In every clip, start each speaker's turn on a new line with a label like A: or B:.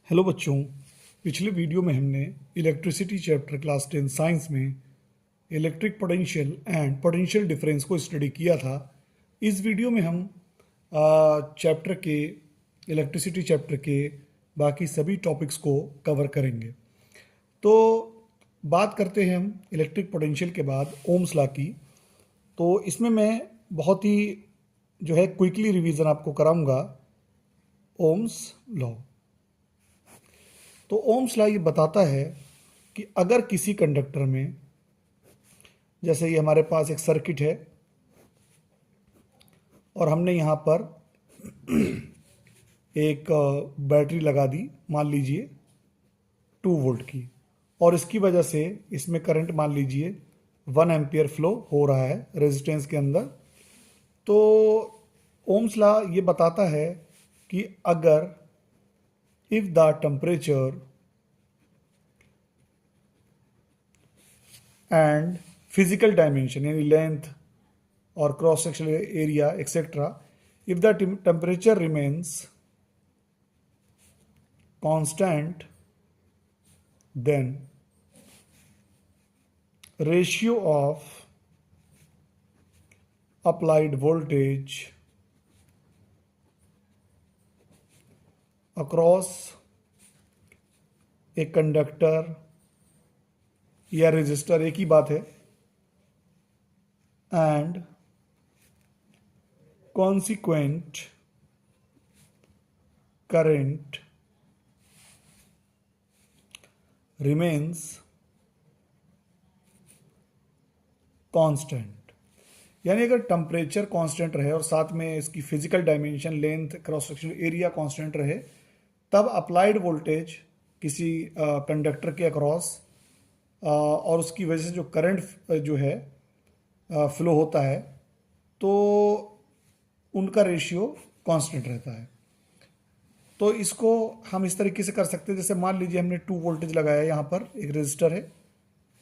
A: Hello बच्चों। पिछले video में हमने इलेक्ट्रिसिटी चैप्टर क्लास 10 साइंस में electric potential and potential difference को स्टडी किया था। इस वीडियो में हम चैप्टर के इलेक्ट्रिसिटी चैप्टर के बाकी सभी टॉपिक्स को कवर करेंगे। तो बात करते हैं हम इलेक्ट्रिक पोटेंशियल के बाद ओम्स लॉ की। तो इसमें मैं बहुत ही जो है क्विकली रिवीजन आपको कराऊंगा ओम्स लॉ। तो ओम्स लॉ ये बताता है कि अगर किसी कंडक्टर में, जैसे ये हमारे पास एक सर्किट है और हमने यहाँ पर एक बैटरी लगा दी, मान लीजिए 2 वोल्ट की, और इसकी वजह से इसमें करंट मान लीजिए 1 एम्पियर फ्लो हो रहा है रेजिस्टेंस के अंदर। तो ओम्स लॉ ये बताता है कि अगर if the temperature and physical dimension यानी length or cross sectional area etc, if the temperature remains constant, then ratio of applied voltage across एक कंडक्टर या रेजिस्टर, एक ही बात है, and consequent current remains constant. यानी अगर टेम्परेचर कांस्टेंट रहे और साथ में इसकी physical dimension, length, cross sectional area constant रहे, तब अप्लाइड वोल्टेज किसी कंडक्टर के अक्रॉस और उसकी वजह से जो करंट जो है फ्लो होता है, तो उनका रेशियो कांस्टेंट रहता है। तो इसको हम इस तरीके से कर सकते हैं, जैसे मान लीजिए हमने 2 वोल्टेज लगाया है, यहाँ पर एक रेजिस्टर है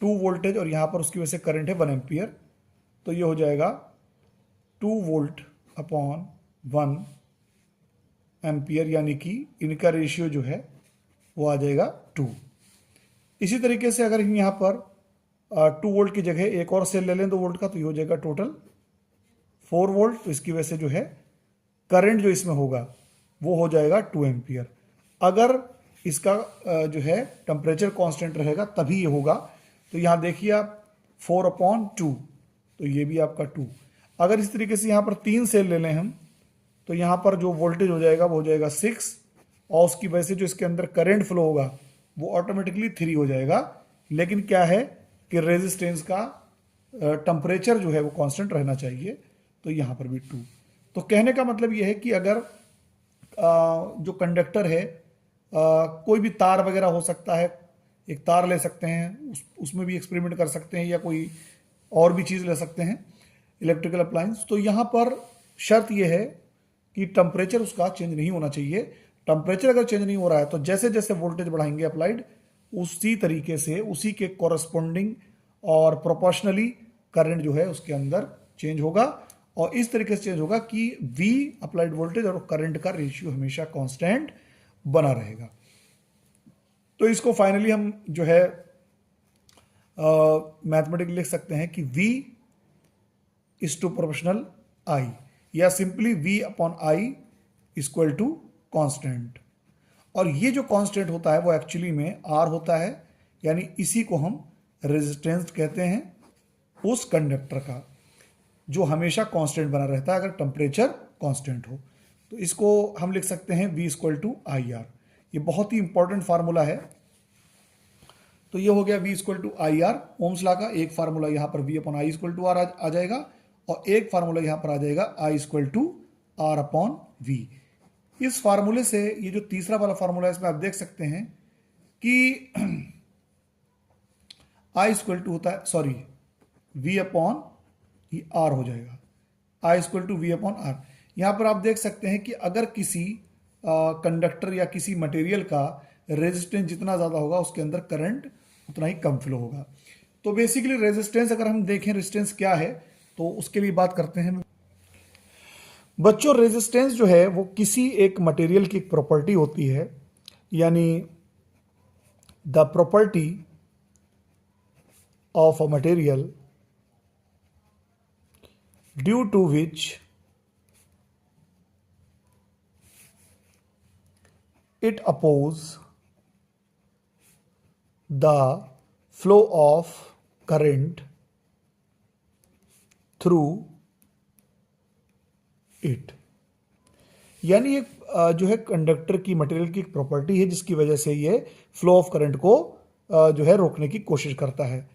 A: 2 वोल्टेज और यहाँ पर उसकी वजह से करंट है 1 एम्पियर। तो ये हो जाएगा 2 वोल्ट अपॉन 1 एम्पियर, यानी कि इनका रेशियो जो है वो आ जाएगा 2। इसी तरीके से अगर हम यहाँ पर 2 वोल्ट की जगह एक और सेल ले लें 2 वोल्ट का, तो ये हो जाएगा टोटल 4 वोल्ट। तो इसकी वजह से जो है करंट जो इसमें होगा वो हो जाएगा 2 एम्पियर। अगर इसका जो है टेम्परेचर कांस्टेंट रहेगा तभी ये होगा। तो यहाँ देखिए आप 4/2, तो ये भी आपका 2। अगर इस तरीके से यहाँ पर 3 सेल ले लें हम, तो यहाँ पर जो वोल्टेज हो जाएगा वो हो जाएगा 6, और उसकी वजह से जो इसके अंदर करंट फ्लो होगा वो ऑटोमेटिकली 3 हो जाएगा। लेकिन क्या है कि रेजिस्टेंस का टेम्परेचर जो है वो कांस्टेंट रहना चाहिए, तो यहाँ पर भी 2। तो कहने का मतलब ये है कि अगर जो कंडक्टर है, कोई भी तार वगैरह हो सकता है, एक तार ले सकते हैं, उसमें भी एक्सपेरिमेंट कर सकते हैं, या कोई और भी चीज़ ले सकते हैं, इलेक्ट्रिकल अप्लायंस। तो यहाँ पर शर्त यह है कि टेम्परेचर उसका चेंज नहीं होना चाहिए। टेम्परेचर अगर चेंज नहीं हो रहा है तो जैसे जैसे वोल्टेज बढ़ाएंगे अप्लाइड, उसी तरीके से उसी के कॉरस्पॉन्डिंग और प्रोपोर्शनली करंट जो है उसके अंदर चेंज होगा, और इस तरीके से चेंज होगा कि V अप्लाइड वोल्टेज और करंट का रेशियो हमेशा कांस्टेंट बना रहेगा। तो इसको फाइनली हम जो है मैथमेटिकली लिख सकते हैं कि V is to proportional I, या simply V/I equal to constant. और ये जो कांस्टेंट होता है वो एक्चुअली में R होता है, यानी इसी को हम रेजिस्टेंस कहते हैं उस कंडक्टर का, जो हमेशा कांस्टेंट बना रहता है अगर टेम्परेचर कांस्टेंट हो। तो इसको हम लिख सकते हैं V = IR। ये बहुत ही इंपॉर्टेंट फार्मूला है। तो ये हो गया V = IR ओम्स लॉ का। एक फार्मूला यहाँ पर V/I = R आ जाएगा, और एक फार्मूला यहाँ पर आ जाएगा I = R/V। इस फार्मूले से ये जो तीसरा वाला फार्मूला है, इसमें आप देख सकते हैं कि I = होता है, सॉरी, V/R हो जाएगा। I = V/R। यहाँ पर आप देख सकते हैं कि अगर किसी कंडक्टर या किसी मटेरियल का रेजिस्टेंस जितना ज़्यादा होगा उसके अंदर करंट उतना ही कम फ्लो होगा। तो बेसिकली रेजिस्टेंस अगर हम देखें रेजिस्टेंस क्या है, तो उसके लिए बात करते हैं। बच्चों, रेजिस्टेंस जो है वो किसी एक मटेरियल की एक प्रॉपर्टी होती है यानी the property of a material due to which it oppose the flow of current through it। यानी एक जो है कंडक्टर की मटेरियल की एक प्रॉपर्टी है जिसकी वजह से ये फ्लो ऑफ करंट को जो है रोकने की कोशिश करता है।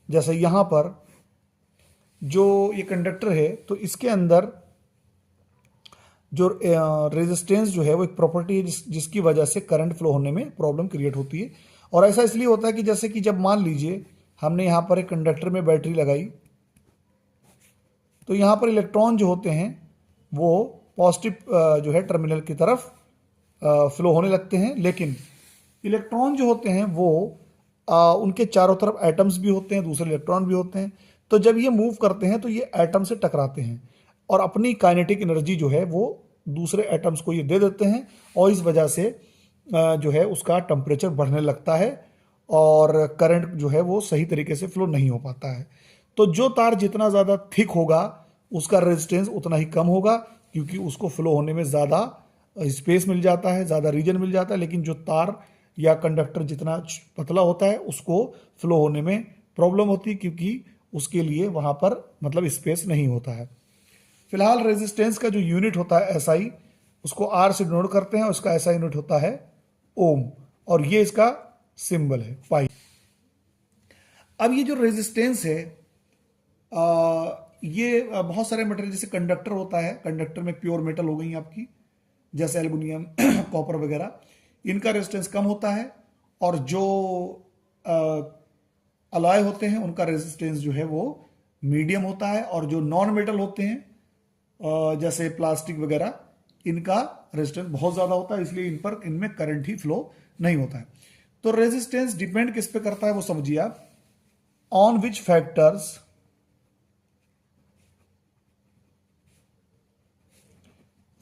A: जैसे यहां पर जो ये कंडक्टर है तो इसके अंदर जो रेजिस्टेंस जो है वो एक प्रॉपर्टी है जिसकी वजह से करंट फ्लो होने में प्रॉब्लम क्रिएट होती है। और ऐसा इसलिए होता है कि जैसे कि जब मान लीजिए हमने यहाँ पर एक कंडक्टर में बैटरी लगाई तो यहाँ पर इलेक्ट्रॉन जो होते हैं वो पॉजिटिव जो है टर्मिनल की तरफ फ्लो होने लगते हैं, लेकिन इलेक्ट्रॉन जो होते हैं वो उनके चारों तरफ एटम्स भी होते हैं, दूसरे इलेक्ट्रॉन भी होते हैं। तो जब ये मूव करते हैं तो ये एटम से टकराते हैं और अपनी काइनेटिक एनर्जी जो है वो दूसरे एटम्स को ये दे देते हैं और इस वजह से जो है उसका टेम्परेचर बढ़ने लगता है और करंट जो है वो सही तरीके से फ्लो नहीं हो पाता है। तो जो तार जितना ज़्यादा थिक होगा उसका रेजिस्टेंस उतना ही कम होगा, क्योंकि उसको फ्लो होने में ज़्यादा स्पेस मिल जाता है, ज़्यादा रीजन मिल जाता है। लेकिन जो तार या कंडक्टर जितना पतला होता है उसको फ्लो होने में प्रॉब्लम होती है, क्योंकि उसके लिए वहाँ पर मतलब स्पेस नहीं होता है। फिलहाल रेजिस्टेंस का जो यूनिट होता है एसआई, उसको आर से डिनोट करते हैं, उसका एसआई यूनिट होता है ओम, और ये इसका सिंबल है पाई। अब ये जो रेजिस्टेंस है ये बहुत सारे मटेरियल जैसे कंडक्टर होता है, कंडक्टर में प्योर मेटल हो गई आपकी जैसे एल्युमिनियम कॉपर वगैरह, इनका रेजिस्टेंस कम होता है। और जो अलॉय होते हैं उनका रेजिस्टेंस जो है वो मीडियम होता है। और जो नॉन मेटल होते हैं जैसे प्लास्टिक वगैरह, इनका रेजिस्टेंस बहुत ज़्यादा होता है, इसलिए इनमें करंट ही फ्लो नहीं होता है। तो रेजिस्टेंस डिपेंड किस पे करता है वो समझिए आप। On which factors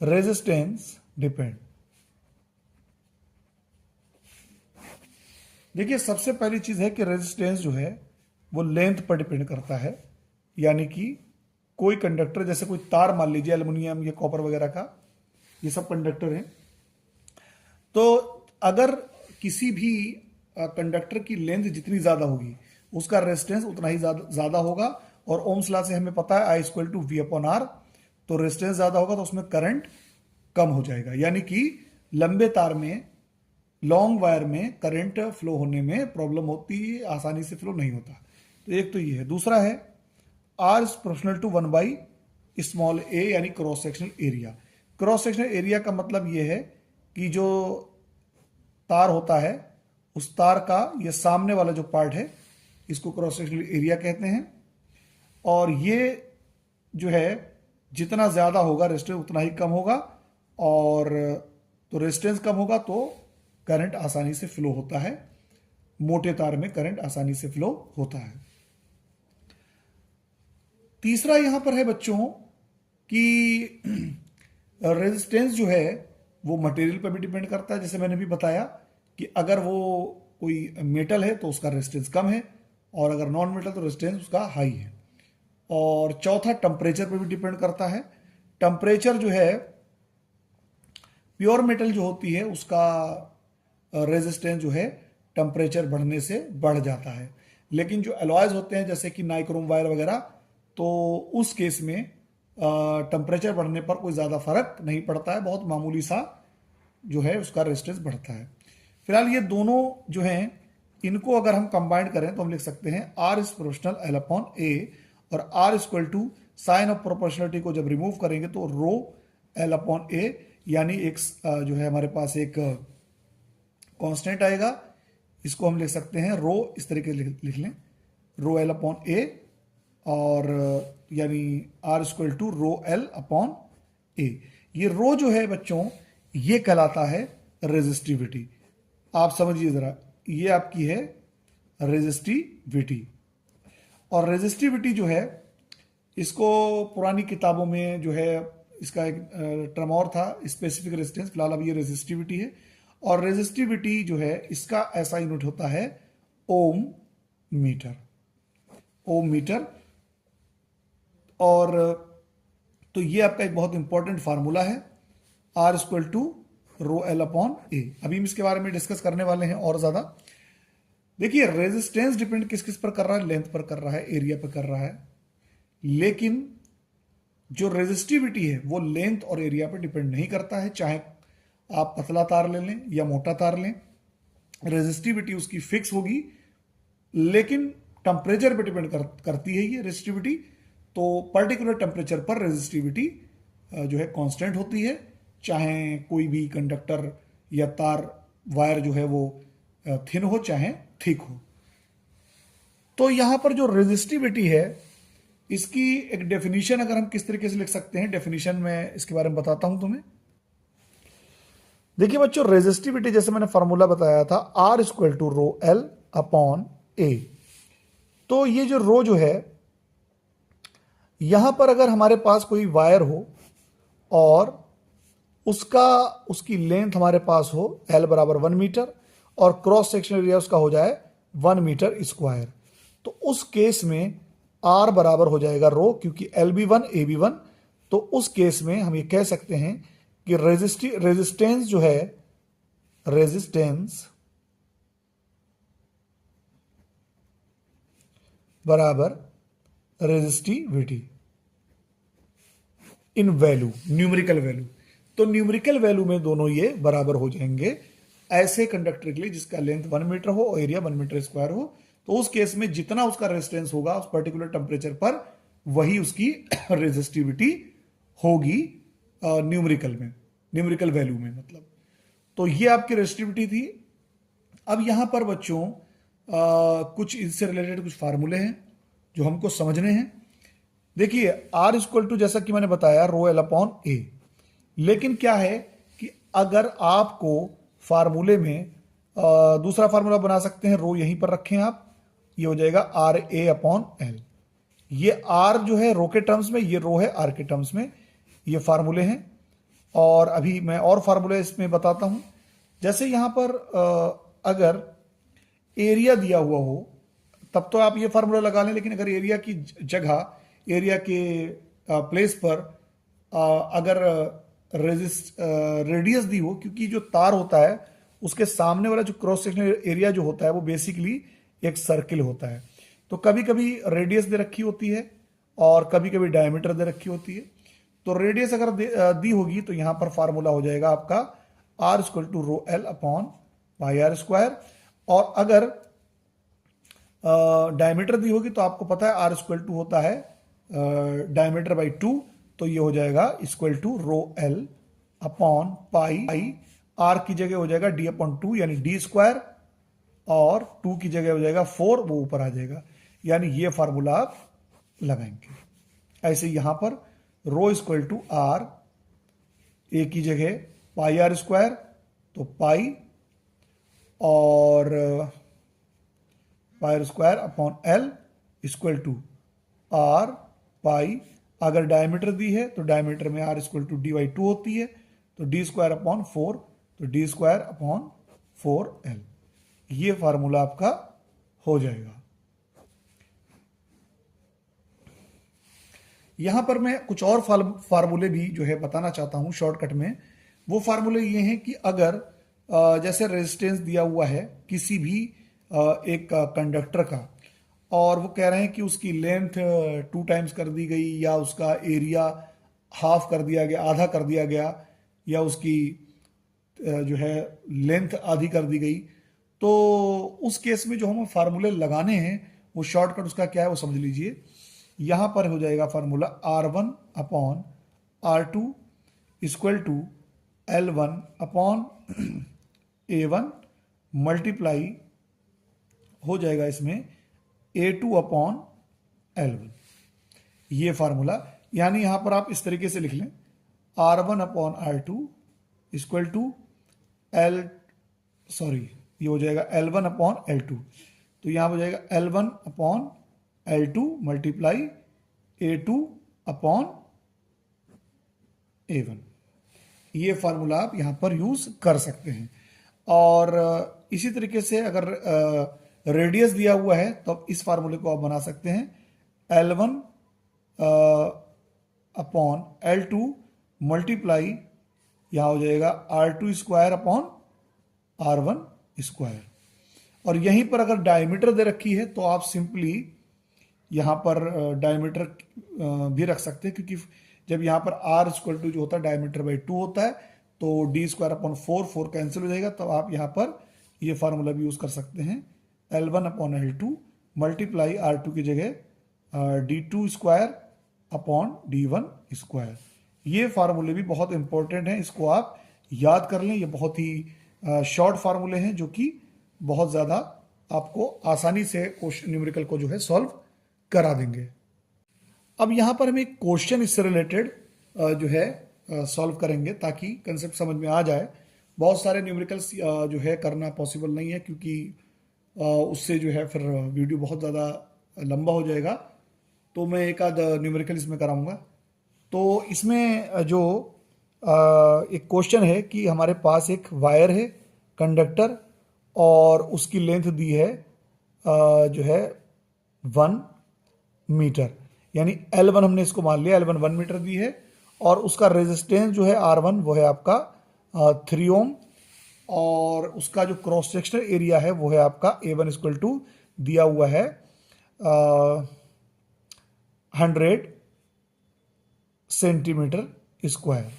A: resistance depend. देखिए सबसे पहली चीज है कि रेजिस्टेंस जो है वो लेंथ पर डिपेंड करता है। यानी कि कोई कंडक्टर, जैसे कोई तार मान लीजिए एल्युमिनियम या कॉपर वगैरह का, ये सब कंडक्टर हैं, तो अगर किसी भी कंडक्टर की लेंथ जितनी ज्यादा होगी उसका रेजिस्टेंस उतना ही ज्यादा होगा। और ओम्स लॉ से हमें पता है I equal to V upon R, तो रेजिस्टेंस ज्यादा होगा तो उसमें करंट कम हो जाएगा। यानी कि लंबे तार में, लॉन्ग वायर में करंट फ्लो होने में प्रॉब्लम होती है, आसानी से फ्लो नहीं होता। तो एक तो ये है। दूसरा है आर इज प्रोपोर्शनल टू 1/स्मॉल ए, यानी cross sectional area. Cross sectional area का मतलब ये है कि जो तार होता है उस तार का ये सामने वाला जो पार्ट है इसको क्रॉस सेक्शनल एरिया कहते हैं। और ये जो है जितना ज्यादा होगा रेजिस्टेंस उतना ही कम होगा, और तो रेजिस्टेंस कम होगा तो करंट आसानी से फ्लो होता है, मोटे तार में करंट आसानी से फ्लो होता है। तीसरा यहां पर है बच्चों कि रेजिस्टेंस जो है वो मटेरियल पर भी डिपेंड करता है। जैसे मैंने भी बताया कि अगर वो कोई मेटल है तो उसका रेजिस्टेंस कम है, और अगर नॉन मेटल तो रेजिस्टेंस उसका हाई है। और चौथा टेम्परेचर पर भी डिपेंड करता है। टेम्परेचर जो है, प्योर मेटल जो होती है उसका रेजिस्टेंस जो है टेम्परेचर बढ़ने से बढ़ जाता है, लेकिन जो अलॉयज होते हैं जैसे कि नाइक्रोम वायर वगैरह, तो उस केस में टेम्परेचर बढ़ने पर कोई ज़्यादा फर्क नहीं पड़ता है, बहुत मामूली सा जो है उसका रेजिस्टेंस बढ़ता है। फिलहाल ये दोनों जो हैं इनको अगर हम कंबाइन करें तो हम लिख सकते हैं R is proportional L upon A, और R equal to sign of proportionality को जब रिमूव करेंगे तो रो एल अपॉन ए, यानी एक जो है हमारे पास एक कांस्टेंट आएगा, इसको हम लिख सकते हैं रो, इस तरीके से लिख लें रो एल अपॉन ए, और यानी R equal to rho L upon A. ये रो जो है बच्चों ये कहलाता है रेजिस्टिविटी। आप समझिए जरा, ये आपकी है रेजिस्टिविटी। और रेजिस्टिविटी जो है इसको पुरानी किताबों में जो है इसका एक टर्म और था स्पेसिफिक रेजिस्टेंस, फिलहाल अब ये रेजिस्टिविटी है। और रेजिस्टिविटी जो है इसका ऐसा यूनिट होता है ओम मीटर, ओम मीटर। और तो ये आपका एक बहुत इंपॉर्टेंट फार्मूला है, R equal to rho L upon A. अभी हम इसके बारे में डिस्कस करने वाले हैं और ज्यादा। देखिए रेजिस्टेंस डिपेंड किस किस पर कर रहा है, लेंथ पर कर रहा है, एरिया पर कर रहा है, लेकिन जो रेजिस्टिविटी है वो लेंथ और एरिया पर डिपेंड नहीं करता है। चाहे आप पतला तार ले लें या मोटा तार लें, रेजिस्टिविटी उसकी फिक्स होगी, लेकिन टेम्परेचर पर डिपेंड करती है ये रेजिस्टिविटी। तो पर्टिकुलर टेम्परेचर पर रेजिस्टिविटी जो है कांस्टेंट होती है, चाहे कोई भी कंडक्टर या तार वायर जो है वो थिन हो चाहे थिक हो। तो यहां पर जो रेजिस्टिविटी है इसकी एक डेफिनेशन अगर हम किस तरीके से लिख सकते हैं, डेफिनेशन में इसके बारे में बताता हूं तुम्हें। देखिए बच्चों, रेजिस्टिविटी जैसे मैंने फॉर्मूला बताया था, R equal to rho L upon A. तो ये जो रो जो है, यहां पर अगर हमारे पास कोई वायर हो और उसकी लेंथ हमारे पास हो L बराबर 1 मीटर और क्रॉस सेक्शन एरिया उसका हो जाए 1 मीटर स्क्वायर, तो उस केस में R बराबर हो जाएगा रो, क्योंकि L भी 1 A भी 1। तो उस केस में हम ये कह सकते हैं कि रेजिस्टेंस जो है, रेजिस्टेंस बराबर रेजिस्टिविटी इन वैल्यू, न्यूमेरिकल वैल्यू। तो न्यूमेरिकल वैल्यू में दोनों ये बराबर हो जाएंगे ऐसे कंडक्टर के लिए जिसका लेंथ 1 मीटर हो और एरिया 1 मीटर स्क्वायर हो। तो उस केस में जितना उसका रेजिस्टेंस होगा उस पर्टिकुलर टेम्परेचर पर, वही उसकी रेजिस्टिविटी होगी न्यूमेरिकल में, न्यूमेरिकल वैल्यू में मतलब। तो ये आपकी रेजिस्टिविटी थी। अब यहां पर बच्चों कुछ इससे रिलेटेड कुछ फार्मूले हैं जो हमको समझने हैं। देखिए R इक्वल टू, जैसा कि मैंने बताया, रो एल अपॉन ए। लेकिन क्या है कि अगर आपको फार्मूले में दूसरा फार्मूला बना सकते हैं, रो यहीं पर रखें आप, ये हो जाएगा आर ए अपॉन एल। ये R जो है रो के टर्म्स में, ये रो है R के टर्म्स में, ये फार्मूले हैं। और अभी मैं और फार्मूले इसमें बताता हूं। जैसे यहां पर अगर एरिया दिया हुआ हो तब तो आप ये फार्मूला लगा लें, लेकिन अगर एरिया की जगह, एरिया के प्लेस पर अगर रेडियस दी हो, क्योंकि जो तार होता है उसके सामने वाला जो क्रॉस सेक्शनल एरिया जो होता है वो बेसिकली एक सर्किल होता है। तो कभी कभी रेडियस दे रखी होती है और कभी कभी डायमीटर दे रखी होती है। तो रेडियस अगर दी होगी तो यहां पर फार्मूला हो जाएगा आपका R equal to rho L upon pi are square. और अगर डायमीटर दी होगी तो आपको पता है R इक्वल टू होता है डायमीटर बाई 2, तो ये हो जाएगा equal to rho L upon pi, R की जगह हो जाएगा D अपॉन 2 यानी D स्क्वायर, और 2 की जगह हो जाएगा 4, वो ऊपर आ जाएगा। यानी ये फार्मूला आप लगाएंगे। ऐसे यहां पर rho equal to R, A की जगह पाई आर स्क्वायर, तो पाई और pi are square upon L equal to R pi. अगर डायमीटर दी है तो डायमीटर में R equal to D by 2 होती है, तो डी स्क्वायर अपॉन 4, तो डी स्क्वायर अपॉन 4L। ये फार्मूला आपका हो जाएगा। यहां पर मैं कुछ और फार्मूले भी जो है बताना चाहता हूं शॉर्टकट में। वो फार्मूले ये हैं कि अगर जैसे रेजिस्टेंस दिया हुआ है किसी भी एक कंडक्टर का, और वो कह रहे हैं कि उसकी लेंथ 2 टाइम्स कर दी गई, या उसका एरिया हाफ कर दिया गया, आधा कर दिया गया, या उसकी जो है लेंथ आधी कर दी गई, तो उस केस में जो हमें फार्मूले लगाने हैं वो शॉर्टकट उसका क्या है वो समझ लीजिए। यहां पर हो जाएगा formula R1 upon R2 equal to L1 upon A1 multiply हो जाएगा इसमें A2 अपॉन L1। ये फार्मूला, यानी यहां पर आप इस तरीके से लिख लें, R1 upon R2 equal to ये हो जाएगा L1 अपॉन L2। तो यहां हो जाएगा L1 upon L2 multiply A2 upon A1। ये फार्मूला आप यहां पर यूज कर सकते हैं। और इसी तरीके से अगर रेडियस दिया हुआ है तो अब इस फार्मूले को आप बना सकते हैं L1 अपॉन L2 मल्टीप्लाई यहाँ हो जाएगा R2 square upon R1 square. और यहीं पर अगर डायमीटर दे रखी है तो आप सिंपली यहाँ पर डायमीटर भी रख सकते हैं, क्योंकि जब यहाँ पर R इक्वल टू जो होता है डायमीटर बाई 2 होता है तो डी स्क्वायर अपॉन 4 कैंसिल हो जाएगा। तो आप यहाँ पर ये फार्मूला भी यूज़ कर सकते हैं L1 upon L2 multiply R2 की जगह D2 square upon D1 square. ये फार्मूले भी बहुत इंपॉर्टेंट हैं, इसको आप याद कर लें। ये बहुत ही शॉर्ट फार्मूले हैं जो कि बहुत ज़्यादा आपको आसानी से क्वेश्चन न्यूमेरिकल को जो है सॉल्व करा देंगे। अब यहाँ पर हम एक क्वेश्चन इससे रिलेटेड जो है सॉल्व करेंगे ताकि कंसेप्ट समझ में आ जाए। बहुत सारे न्यूमेरिकल्स जो है करना पॉसिबल नहीं है, क्योंकि उससे जो है फिर वीडियो बहुत ज़्यादा लंबा हो जाएगा। तो मैं एक आध न्यूमेरिकल इसमें कराऊंगा। तो इसमें जो एक क्वेश्चन है कि हमारे पास एक वायर है, कंडक्टर, और उसकी लेंथ दी है जो है 1 मीटर, यानी L1 हमने इसको मान लिया, L1 1 मीटर दी है, और उसका रेजिस्टेंस जो है R1 वो है आपका 3 ओम, और उसका जो क्रॉस सेक्शनल एरिया है वो है आपका A1 इक्वल टू दिया हुआ है 100 सेंटीमीटर स्क्वायर।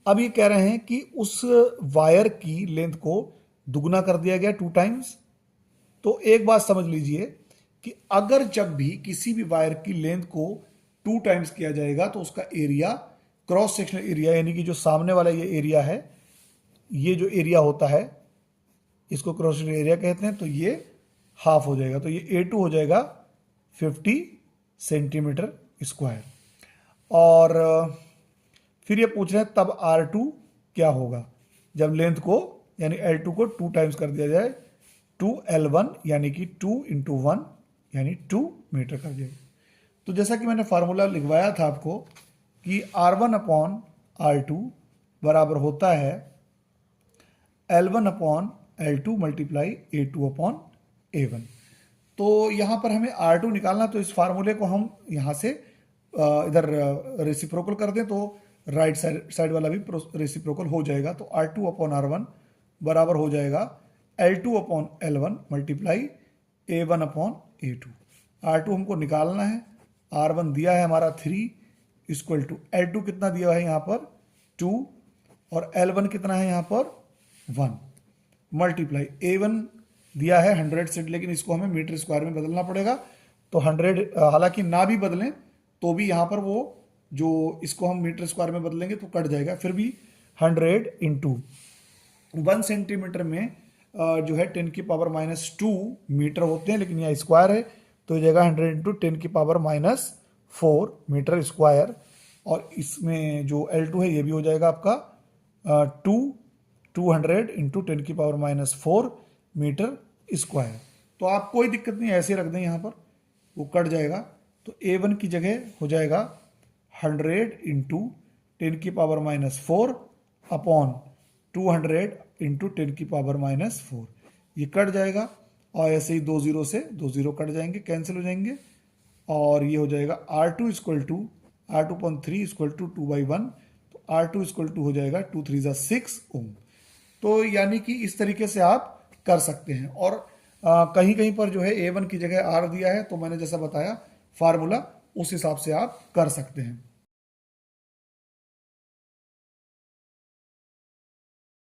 A: अब ये कह रहे हैं कि उस वायर की लेंथ को दुगना कर दिया गया 2 टाइम्स। तो एक बात समझ लीजिए कि अगर जब भी किसी भी वायर की लेंथ को 2 टाइम्स किया जाएगा तो उसका एरिया, क्रॉस सेक्शनल एरिया, यानी कि जो सामने वाला ये एरिया है, ये जो एरिया होता है इसको क्रॉस सेक्शनल एरिया कहते हैं, तो ये हाफ हो जाएगा। तो ये A2 हो जाएगा 50 सेंटीमीटर स्क्वायर। और फिर ये पूछ रहे हैं तब R2 क्या होगा जब लेंथ को यानी L2 को 2 टाइम्स कर दिया जाए, 2L1 यानी कि 2 इंटू 1 यानी 2 मीटर कर दिया। तो जैसा कि मैंने फार्मूला लिखवाया था आपको कि R1 अपॉन R2 बराबर होता है L1 upon L2 multiply A2 upon A1। तो यहाँ पर हमें R2 निकालना, तो इस फार्मूले को हम यहाँ से इधर रेसिप्रोकल कर दें तो राइट साइड वाला भी रेसिप्रोकल हो जाएगा। तो R2 अपॉन R1 बराबर हो जाएगा L2 upon L1 multiply A1 upon A2। R2 हमको निकालना है, R1 दिया है हमारा 3 इक्वल टू L2 कितना दिया है यहाँ पर 2, और L1 कितना है यहाँ पर 1 मल्टीप्लाई A1 दिया है 100 से, लेकिन इसको हमें मीटर स्क्वायर में बदलना पड़ेगा। तो 100 हालांकि ना भी बदलें तो भी यहाँ पर वो जो इसको हम मीटर स्क्वायर में बदलेंगे तो कट जाएगा, फिर भी 100 इंटू 1 सेंटीमीटर में जो है 10 की पावर -2 मीटर होते हैं, लेकिन यहाँ स्क्वायर है तो ये जाएगा 100 इंटू 10 की पावर -4 मीटर स्क्वायर। और इसमें जो L2 है ये भी हो जाएगा आपका 200 इंटू 10 की पावर -4 मीटर स्क्वायर। तो आप कोई दिक्कत नहीं, ऐसे रख दें, यहाँ पर वो कट जाएगा। तो A1 की जगह हो जाएगा 100 इंटू 10 की पावर -4 अपॉन 200 इंटू 10 की पावर -4, ये कट जाएगा। और ऐसे ही 2 0 से 2 0 कट जाएंगे, कैंसिल हो जाएंगे, और ये हो जाएगा R2 equal to R2 upon 3 equal to 2/1। तो R2 इक्वल टू हो जाएगा 2 3 ज़ा 6 ओम। तो यानी कि इस तरीके से आप कर सकते हैं। और कहीं कहीं पर जो है A1 की जगह R दिया है, तो मैंने जैसा बताया फार्मूला उस हिसाब से आप कर सकते हैं।